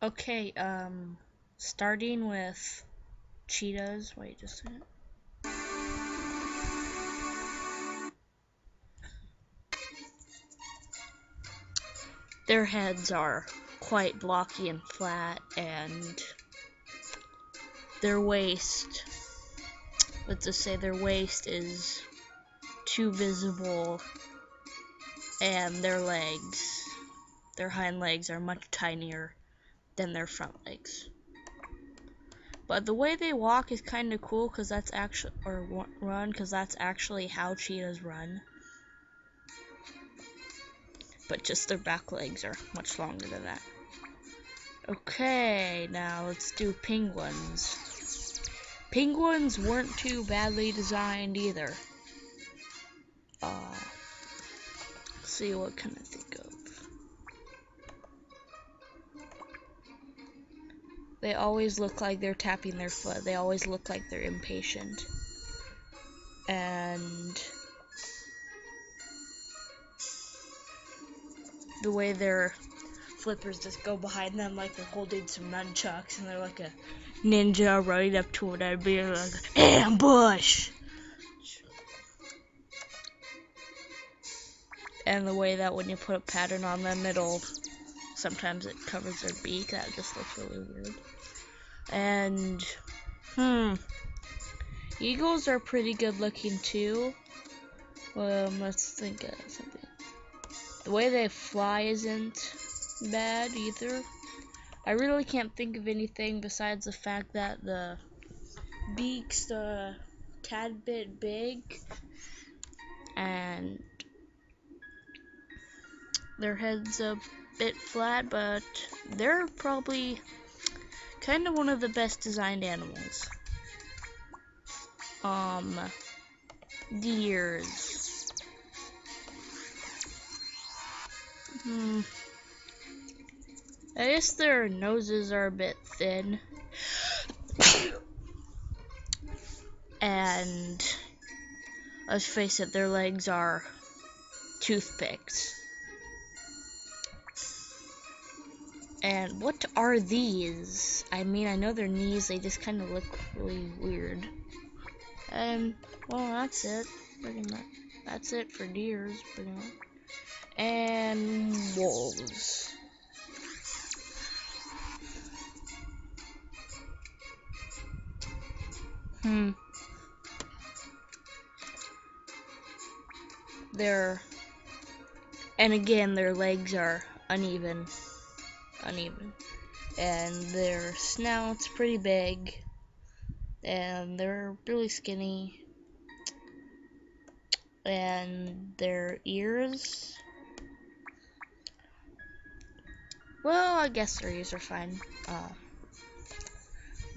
Okay, starting with cheetahs. Wait just a minute. Their heads are quite blocky and flat, and their waist, let's just say their waist is too visible, and their hind legs are much tinier than their front legs. But the way they walk is kind of cool, because that's actually, or run, because that's actually how cheetahs run. But just their back legs are much longer than that. Okay, now let's do penguins. Penguins weren't too badly designed either. Let's see, what can I think of? They always look like they're tapping their foot. They always look like they're impatient. And the way their flippers just go behind them like they're holding some nunchucks, and they're like a ninja running up to it and being like, ambush! And the way that when you put a pattern on them, sometimes it covers their beak. That just looks really weird. And, eagles are pretty good looking too. Let's think of something. The way they fly isn't bad either. I really can't think of anything besides the fact that the beak's a tad bit big, and their head's a bit flat, but they're probably kind of one of the best designed animals. Deers. I guess their noses are a bit thin. And let's face it, their legs are toothpicks. And what are these? I mean, I know their knees, they just kind of look really weird. And, well, that's it. Pretty much. That's it for deers, pretty much. And wolves. And again, their legs are uneven, and their snout's pretty big, and they're really skinny, and their ears, well, I guess their ears are fine,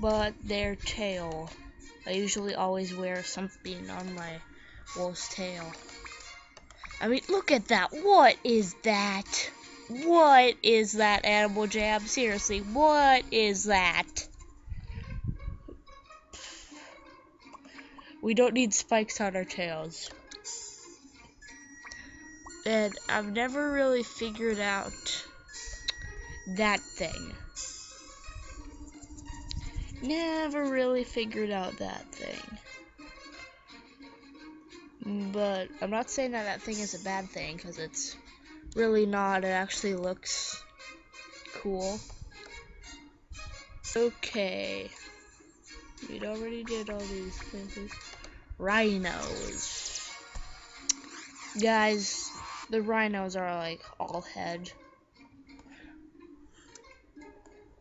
but their tail, I usually always wear something on my wolf's tail. I mean, look at that. What is that? What is that, Animal Jam? Seriously, what is that? We don't need spikes on our tails. And I've never really figured out that thing. Never really figured out that thing. But I'm not saying that thing is a bad thing, because it's really not. It actually looks cool. Okay. We already did all these things. Rhinos. Guys, the rhinos are like all head.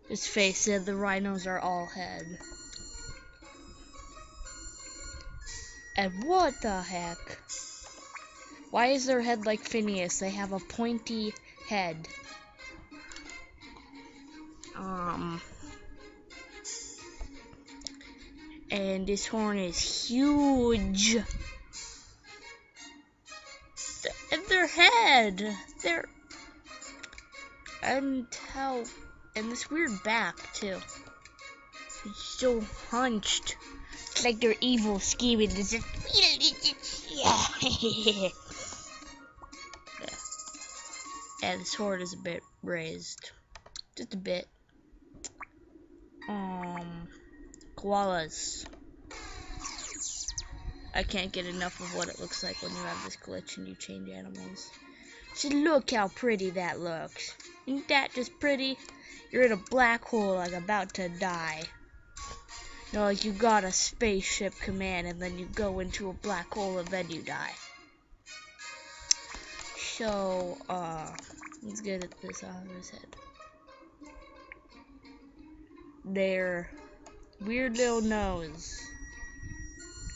Just face it, the rhinos are all head. And what the heck? Why is their head like Phineas? They have a pointy head. And this horn is huge. And their head, and this weird back too. It's so hunched. It's like they're evil scheming. It's just, yeah. And this horn is a bit raised, just a bit. Koalas. I can't get enough of what it looks like when you have this glitch and you change animals. So look how pretty that looks. Ain't that just pretty? You're in a black hole like about to die. You know, like you got a spaceship command and then you go into a black hole and then you die. So, let's get at this out of his head. Their weird little nose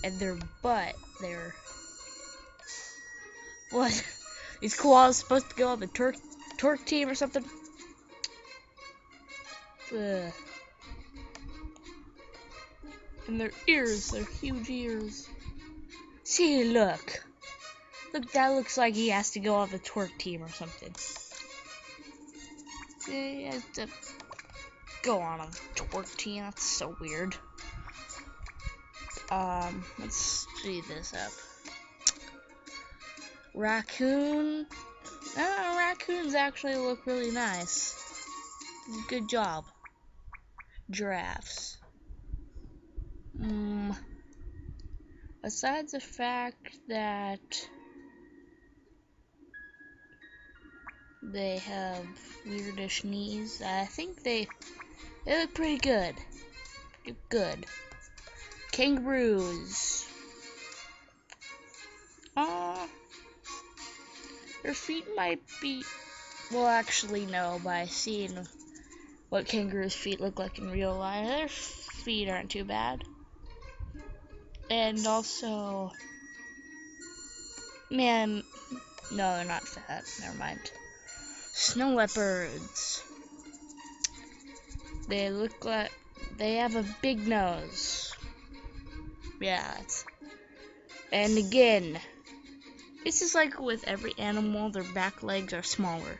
and their butt, what? These koalas supposed to go on the torque team or something? Ugh. And their ears, their huge ears. See, look, that looks like he has to go on the torque team or something. He has to go on a torque team. That's so weird. Let's speed this up. Raccoon. Raccoons actually look really nice. Good job. Giraffes. Besides the fact that they have weirdish knees, I think they look pretty good. Good. Kangaroos. Their feet might be, well, actually no, by seeing what kangaroos' feet look like in real life, their feet aren't too bad. And also, man, no, they're not fat, never mind. Snow leopards. They look like, they have a big nose. Yeah, and again, this is like with every animal, their back legs are smaller.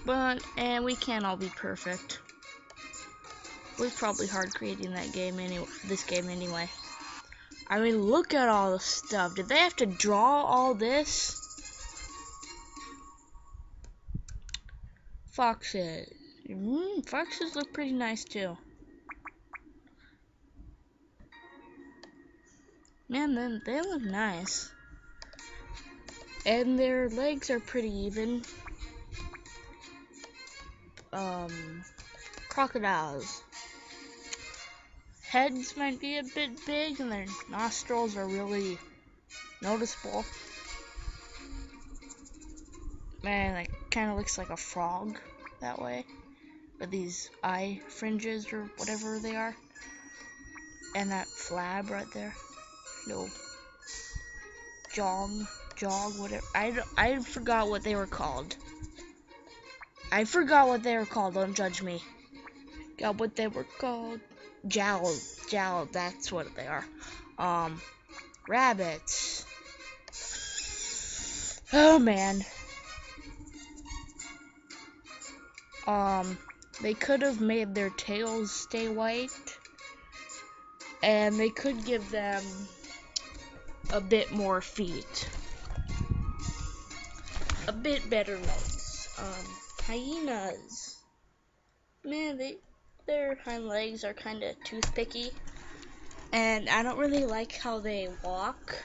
But, and we can't all be perfect. It was probably hard creating that game this game anyway. I mean, look at all the stuff. Did they have to draw all this? Foxes. Foxes look pretty nice too. Man, then they look nice. And their legs are pretty even. Crocodiles. Heads might be a bit big and their nostrils are really noticeable. Man, it kind of looks like a frog that way. With these eye fringes or whatever they are. And that flab right there. No. Jog, whatever. I forgot what they were called. Don't judge me. Got what they were called. Jowl, that's what they are. Rabbits. Oh man. They could have made their tails stay white. And they could give them a bit more feet. A bit better legs. Hyenas. Man, their hind legs are kind of toothpicky. And I don't really like how they walk.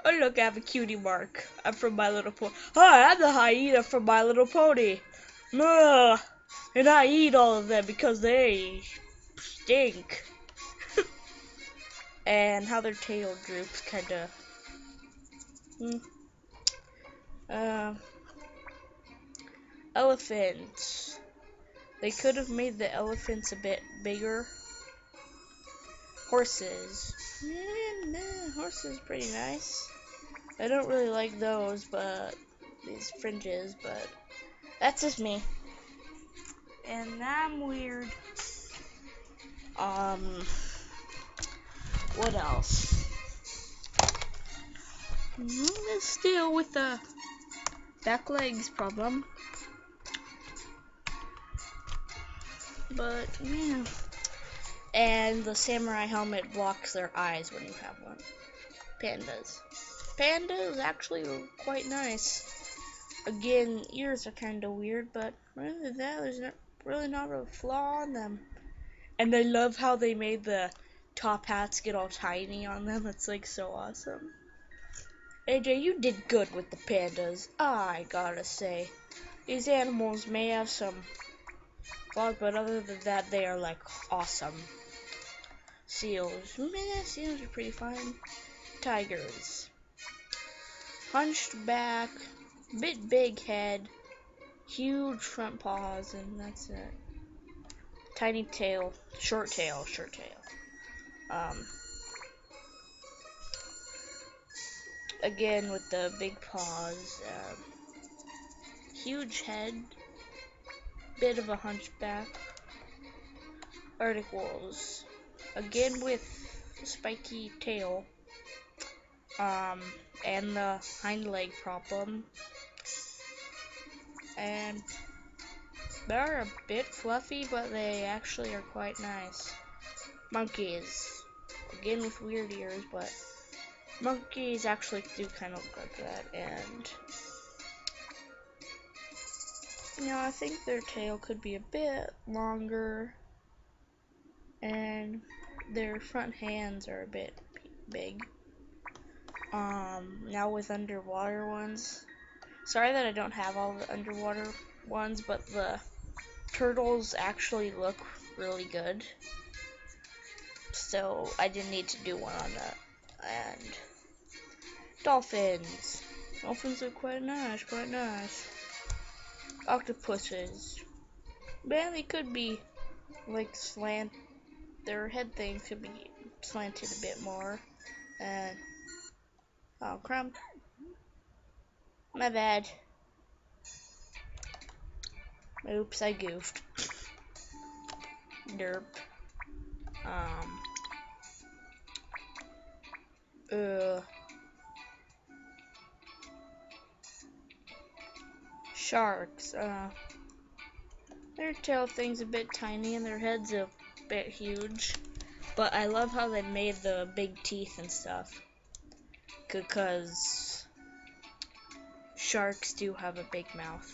Oh look, I have a cutie mark. I'm from My Little Pony. Hi, I'm the hyena from My Little Pony. Ugh. And I eat all of them because they stink. And how their tail droops, kinda. Elephants. They could have made the elephants a bit bigger. Horses. Horses pretty nice. I don't really like those, but these fringes, but that's just me. And I'm weird. What else? Let's deal with the back legs problem. But, yeah. And the samurai helmet blocks their eyes when you have one. Pandas. panda is actually quite nice. Again, ears are kind of weird, but other than that, there's really not a flaw on them. And I love how they made the top hats get all tiny on them. It's like so awesome. AJ, you did good with the pandas, I gotta say. These animals may have some flaws, but other than that, they are like awesome. Seals, meh, seals are pretty fine. Tigers, hunched back, bit big head, huge front paws, and that's it. Tiny tail, short tail, short tail. Again with the big paws, huge head, bit of a hunchback. Arctic wolves, again with spiky tail, and the hind leg problem, and they're a bit fluffy, but they actually are quite nice. Monkeys, again with weird ears, but monkeys actually do kind of look like that, and you know, I think their tail could be a bit longer, and their front hands are a bit big. Now with underwater ones, sorry that I don't have all the underwater ones, but the turtles actually look really good, so I didn't need to do one on that. And dolphins are quite nice, quite nice. Octopuses, man, they could be like their head things could be slanted a bit more. And oh crumb, my bad. Oops, I goofed. Derp. Sharks. Their tail thing's a bit tiny and their head's a bit huge. But I love how they made the big teeth and stuff. Because sharks do have a big mouth.